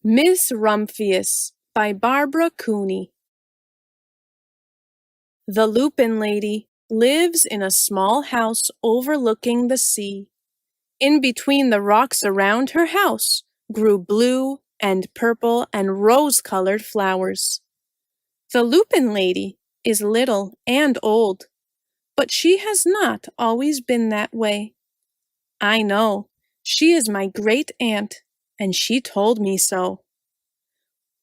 Miss Rumphius by Barbara Cooney. The Lupine Lady lives in a small house overlooking the sea. In between the rocks around her house grew blue and purple and rose-colored flowers. The Lupine Lady is little and old, but she has not always been that way. I know, she is my great-aunt, and she told me so.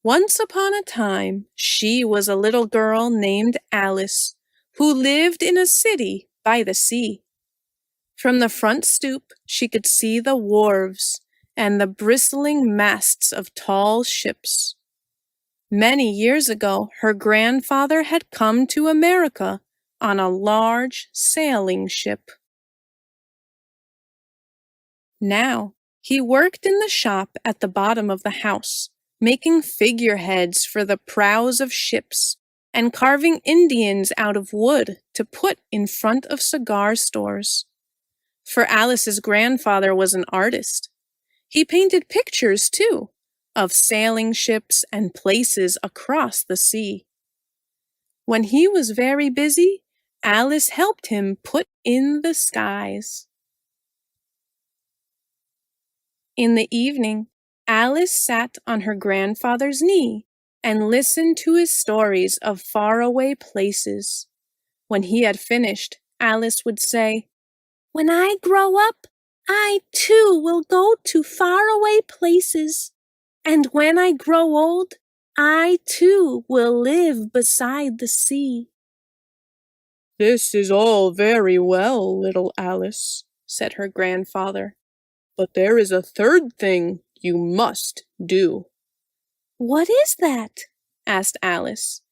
Once upon a time, she was a little girl named Alice, who lived in a city by the sea. From the front stoop, she could see the wharves and the bristling masts of tall ships. Many years ago, her grandfather had come to America on a large sailing ship. Now, he worked in the shop at the bottom of the house, making figureheads for the prows of ships and carving Indians out of wood to put in front of cigar stores. For Alice's grandfather was an artist. He painted pictures, too, of sailing ships and places across the sea. When he was very busy, Alice helped him put in the skies. In the evening, Alice sat on her grandfather's knee and listened to his stories of faraway places. When he had finished, Alice would say, "When I grow up, I too will go to faraway places. And when I grow old, I too will live beside the sea." "This is all very well, little Alice," said her grandfather, "but there is a third thing you must do." "What is that?" asked Alice.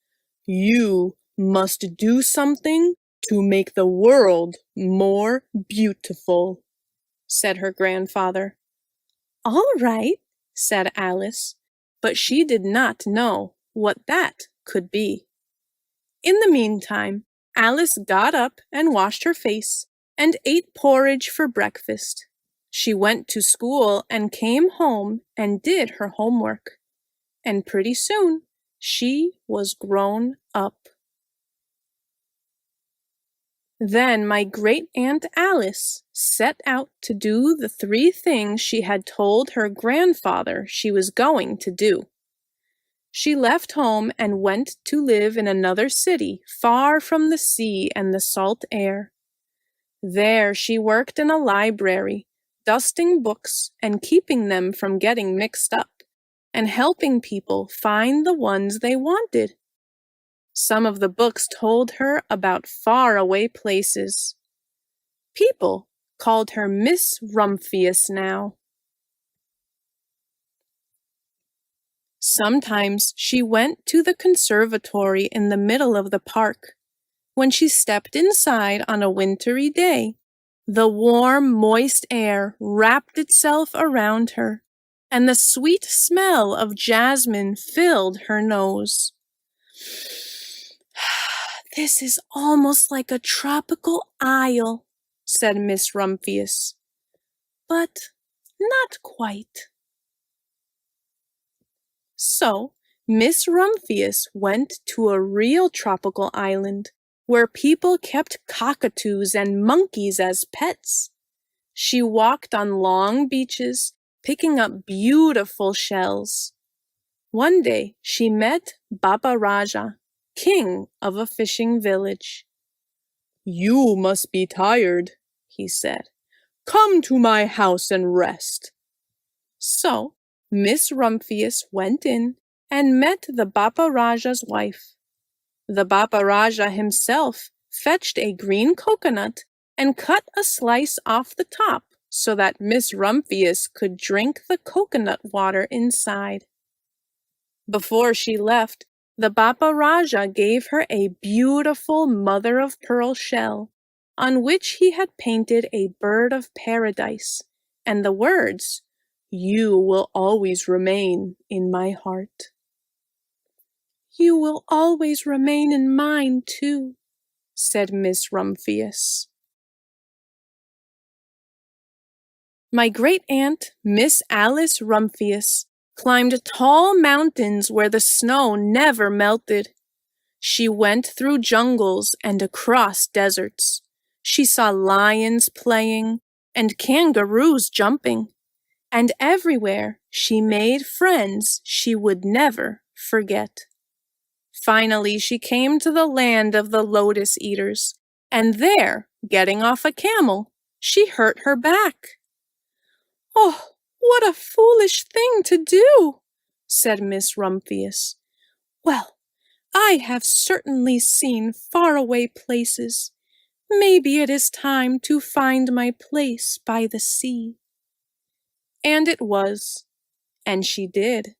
"You must do something to make the world more beautiful," said her grandfather. "All right," said Alice, but she did not know what that could be. In the meantime, Alice got up and washed her face and ate porridge for breakfast. She went to school and came home and did her homework. And pretty soon, she was grown up. Then my great-aunt Alice set out to do the 3 things she had told her grandfather she was going to do. She left home and went to live in another city far from the sea and the salt air. There she worked in a library, dusting books and keeping them from getting mixed up, and helping people find the ones they wanted. Some of the books told her about faraway places. People called her Miss Rumphius now. Sometimes she went to the conservatory in the middle of the park. When she stepped inside on a wintry day, the warm, moist air wrapped itself around her, and the sweet smell of jasmine filled her nose. "This is almost like a tropical isle," said Miss Rumphius. "But not quite." So Miss Rumphius went to a real tropical island where people kept cockatoos and monkeys as pets. She walked on long beaches, picking up beautiful shells. One day she met Baba Raja, king of a fishing village. "You must be tired," he said. "Come to my house and rest." So Miss Rumphius went in and met the Baba Raja's wife. The Baba Raja himself fetched a green coconut and cut a slice off the top so that Miss Rumphius could drink the coconut water inside. Before she left, the Baba Raja gave her a beautiful mother-of-pearl shell, on which he had painted a bird of paradise, and the words, "You will always remain in my heart." "You will always remain in mine, too," said Miss Rumphius. My great-aunt, Miss Alice Rumphius, climbed tall mountains where the snow never melted. She went through jungles and across deserts. She saw lions playing and kangaroos jumping, and everywhere she made friends she would never forget. Finally, she came to the land of the lotus eaters, and there, getting off a camel, she hurt her back. "Oh, what a foolish thing to do," said Miss Rumphius. "Well, I have certainly seen faraway places. Maybe it is time to find my place by the sea." And it was, and she did.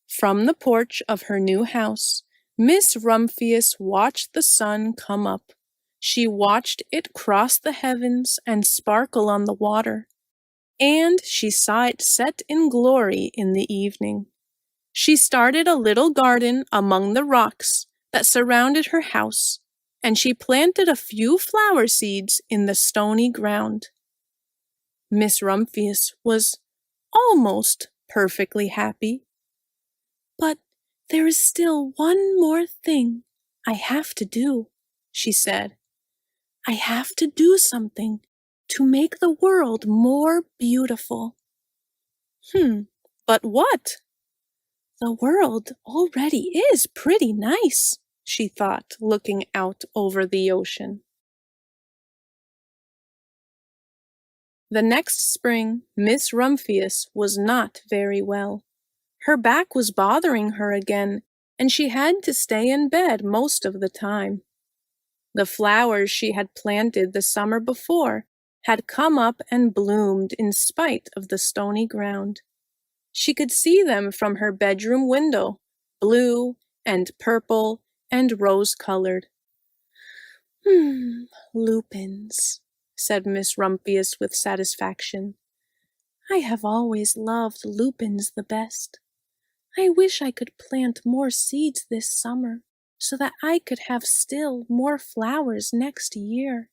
From the porch of her new house, Miss Rumphius watched the sun come up. She watched it cross the heavens and sparkle on the water, and she saw it set in glory in the evening. She started a little garden among the rocks that surrounded her house, and she planted a few flower seeds in the stony ground. Miss Rumphius was almost perfectly happy. "But there is still one more thing I have to do," she said. "I have to do something to make the world more beautiful." But what? "The world already is pretty nice," she thought, looking out over the ocean. The next spring, Miss Rumphius was not very well. Her back was bothering her again, and she had to stay in bed most of the time. The flowers she had planted the summer before had come up and bloomed in spite of the stony ground. She could see them from her bedroom window, blue and purple and rose-colored. "Lupines," said Miss Rumphius with satisfaction. "I have always loved lupines the best. I wish I could plant more seeds this summer so that I could have still more flowers next year."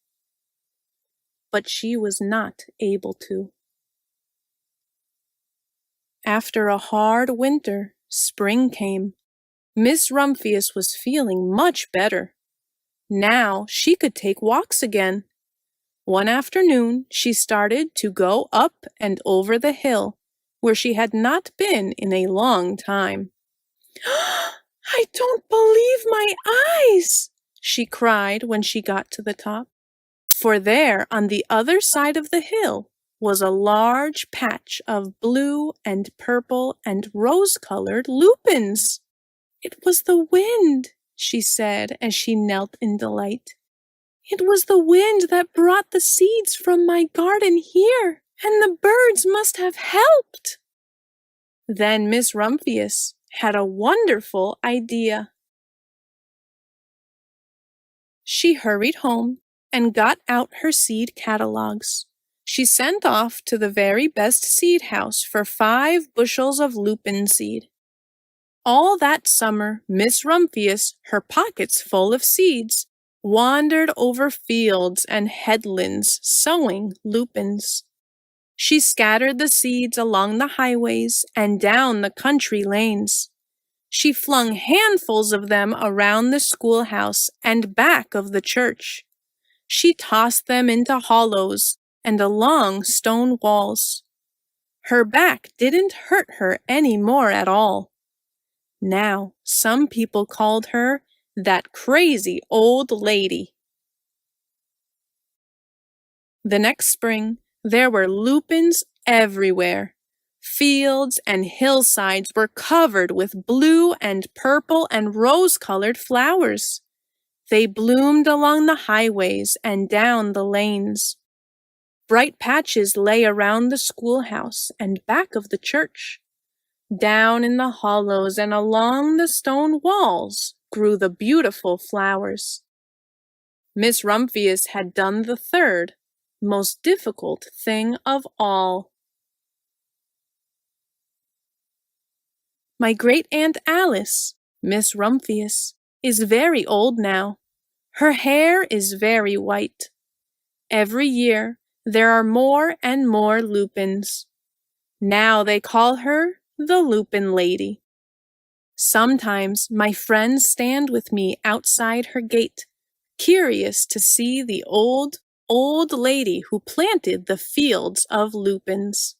But she was not able to. After a hard winter, spring came. Miss Rumphius was feeling much better. Now she could take walks again. One afternoon, she started to go up and over the hill, where she had not been in a long time. "I don't believe my eyes!" she cried when she got to the top. For there, on the other side of the hill, was a large patch of blue and purple and rose-colored lupines. "It was the wind," she said as she knelt in delight. "It was the wind that brought the seeds from my garden here, and the birds must have helped." Then Miss Rumphius had a wonderful idea. She hurried home and got out her seed catalogs. She sent off to the very best seed house for 5 bushels of lupin seed. All that summer, Miss Rumphius, her pockets full of seeds, wandered over fields and headlands sowing lupins. She scattered the seeds along the highways and down the country lanes. She flung handfuls of them around the schoolhouse and back of the church. She tossed them into hollows and along stone walls. Her back didn't hurt her any more at all. Now, some people called her that crazy old lady. The next spring, there were lupins everywhere. Fields and hillsides were covered with blue and purple and rose-colored flowers. They bloomed along the highways and down the lanes. Bright patches lay around the schoolhouse and back of the church. Down in the hollows and along the stone walls grew the beautiful flowers. Miss Rumphius had done the third, most difficult thing of all. My great-aunt Alice, Miss Rumphius, is very old now. Her hair is very white. Every year, there are more and more lupins. Now they call her the Lupine Lady. Sometimes my friends stand with me outside her gate, curious to see the old lady who planted the fields of lupins.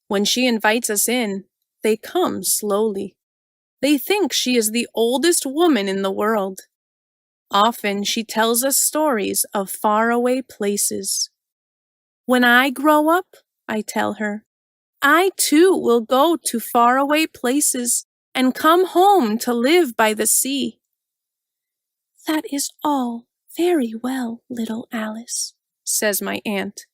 When she invites us in, they come slowly. They think she is the oldest woman in the world. Often she tells us stories of faraway places. When I grow up, I tell her, I too will go to faraway places and come home to live by the sea. That is all very well, little Alice, says my aunt.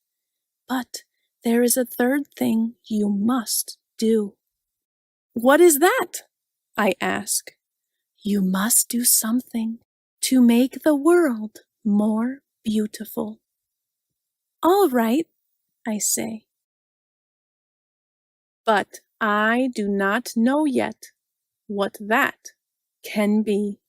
But there is a third thing you must do. What is that? I ask. You must do something to make the world more beautiful. All right, I say. But I do not know yet what that can be.